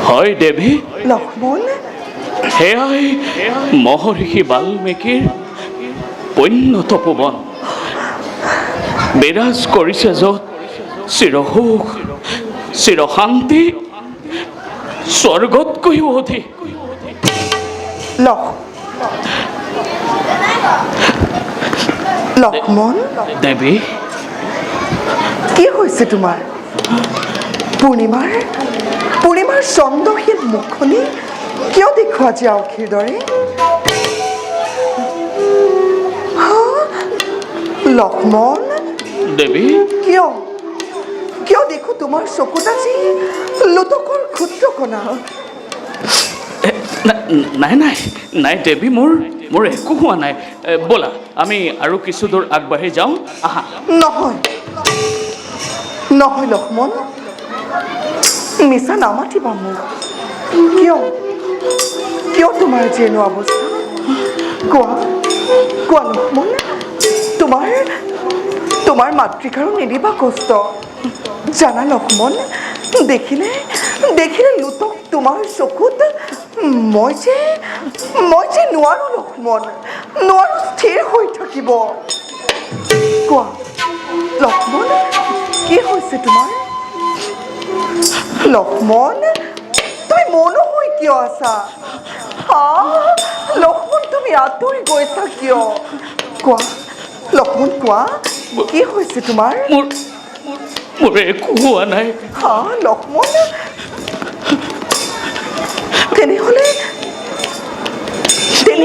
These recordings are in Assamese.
হয় দেৱী, লক্ষ্মণ, সেয়াই মহৰ্ষি বাল্মীকিৰ পুণ্য তপোবন। বিৰাজ কৰিছে য'ত চিৰসুখ চিৰশান্তি স্বৰ্গতকৈও অধিক। লক্ষ্মণ, দেৱী, কি হৈছে তোমাৰ? পূৰ্ণিমাৰ চন্দ্ৰহীন মুখখনি কিয় দেখুওৱা যে আউখীৰ দৰে? লক্ষ্মণ, দেৱী, কিয় দেখো তোমাৰ চকুত আজি লোতকৰ ক্ষুদ্ৰ কণা? নাই দেৱী, মোৰ একো হোৱা নাই। ব'লা আমি আৰু কিছু দূৰ আগবাঢ়ি যাওঁ, আহা। নহয় লক্ষ্মণ, মিছা নামাতিবা মোক। কিয় তোমাৰ যেনো অৱস্থা? কোৱা লক্ষ্মণ, তোমাৰ মাতৃকাৰো নিদিবা কষ্ট। জানা লক্ষ্মণ, দেখিলে লোতক তোমাৰ চকুত মই যে নোৱাৰো লক্ষ্মণ, নোৱাৰো স্থিৰ হৈ থাকিব। কোৱা লক্ষ্মণ, কি হৈছে তোমাৰ? লক্ষ্মণ, তুমি মৌন হৈ কিয় আছা? লক্ষ্মণ, তুমি আঁতৰি গৈছা কিয়? কোৱা লক্ষ্মণ, কোৱা কি হৈছে তোমাৰ? মোৰ একো হোৱা নাই। লক্ষ্মণ, তেনেহলে তুমি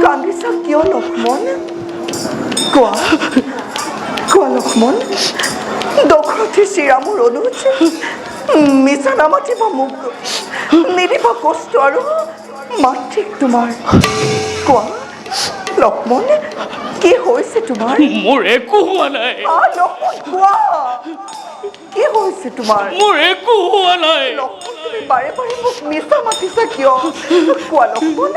কান্দিছা কিয় লক্ষ্মণ? কোৱা লক্ষ্মণ, দশৰথী শ্ৰীৰামৰ অনুজ, মিছা নামাতিবা মোক, নিদিবা কষ্ট আৰু মাতৃক তোমাৰ। কোৱা লক্ষ্মণ, কি হৈছে তোমাৰ? মোৰ একো হোৱা নাই। লক্ষ্মণ, কোৱা কি হৈছে তোমাৰ? মোৰ একো হোৱা নাই। লক্ষ্মণ, তুমি বাৰে মোক মিছা মাতিছা কিয়? কোৱা লক্ষ্মণ,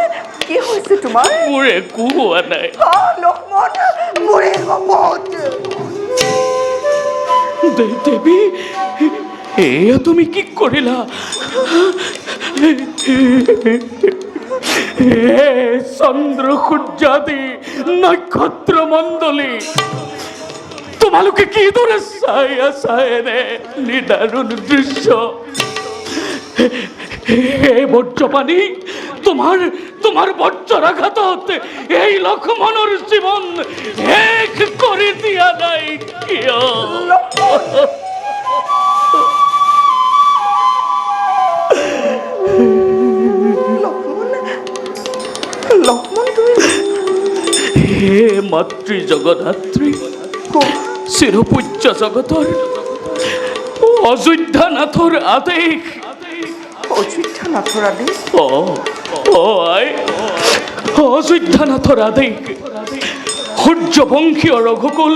কি হৈছে তোমাৰ? মোৰ একো হোৱা নাই। লক্ষ্মণ, মোৰে শপত। দেৱী, এয়া তুমি কি কৰিলা? চন্দ্ৰ সূৰ্যাদি নক্ষত্ৰ মণ্ডলী, তোমালোকে কিদৰে চাই আছা এনে নিদাৰুণ দৃশ্য? হে বজ্ৰপাণি, তোমাৰ বজ্ৰাঘাতত এই লক্ষ্মণৰ জীৱন শেষ কৰি দিয়া নাই কিয়? লক্ষ্মণ, তুমি হে মাতৃ জগধাত্ৰী, চিৰপূজ্য জগতৰ অযোধ্যানাথৰ আদেশ। অযোধ্যানাথৰ আদেশ? অযোধ্যানাথৰ আদেশ সূৰ্যবংশীয় ৰঘুকুল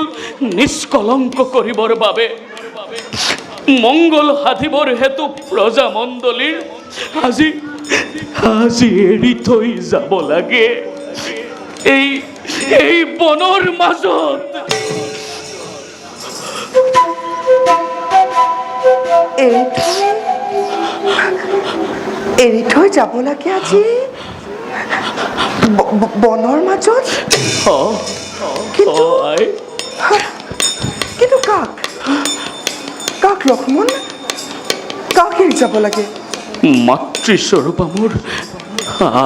নিষ্কলংক কৰিবৰ বাবে, মংগল সাধিবৰ হেতু প্ৰজামণ্ডলীৰ আজি এৰি থৈ যাব লাগে এই বনৰ মাজত। এৰি থৈ যাব লাগে আজি বনৰ মাজত? কিন্তু কাক লক্ষ্মণ, কাক এৰি যাব লাগে? মাতৃস্বৰূপা মোৰ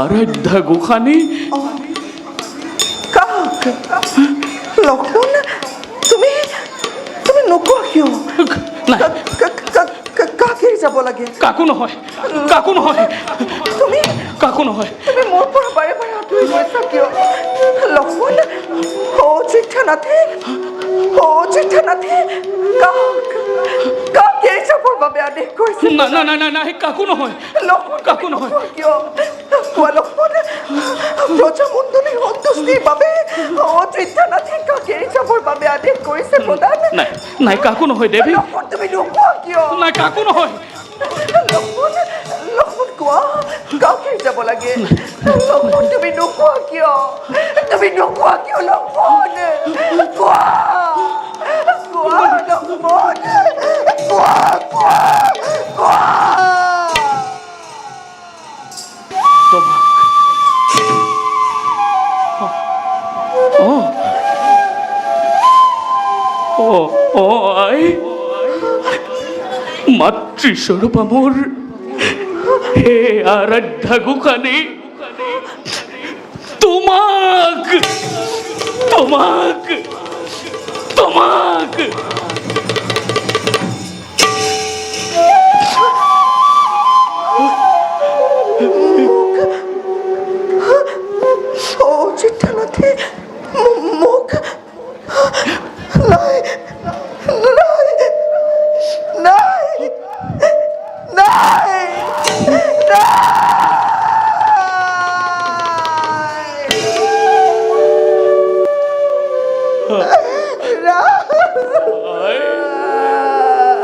আৰাধ্যা গোসানী। কাক লক্ষ্মণ, তুমি নোকোৱা কিয়? কাক এৰি যাব লাগে? কাকো নহয়। তুমি মোৰ পৰা বাৰে আঁতৰি গৈছা কিয় লক্ষ্মণ? অযোধ্যানাথে কাক এৰি যাবৰ বাবে আদেশ কৰিছে? নাই, কাকো নহয়। কিয় কোৱা লক্ষ্মণ? প্ৰজামণ্ডলীৰ সন্তুষ্টিৰ বাবে অযোধ্যানাথে কাক এৰি যাবৰ বাবে আদেশ কৰিছে প্ৰধান? নাই, কাকো নহয় দেৱী। তুমি নোকোৱা কিয়? নাই, কাকো নহয়। লক্ষ্মণ, কোৱা কাক এৰি যাব লাগে? লক্ষ্মণ, তুমি নোকোৱা কিয়? লক্ষ্মণ, কোৱা। অ আই মাতৃস্বৰূপা মোৰ হে আৰাধ্যা গোসানী তোমাক তোমাক তোমাক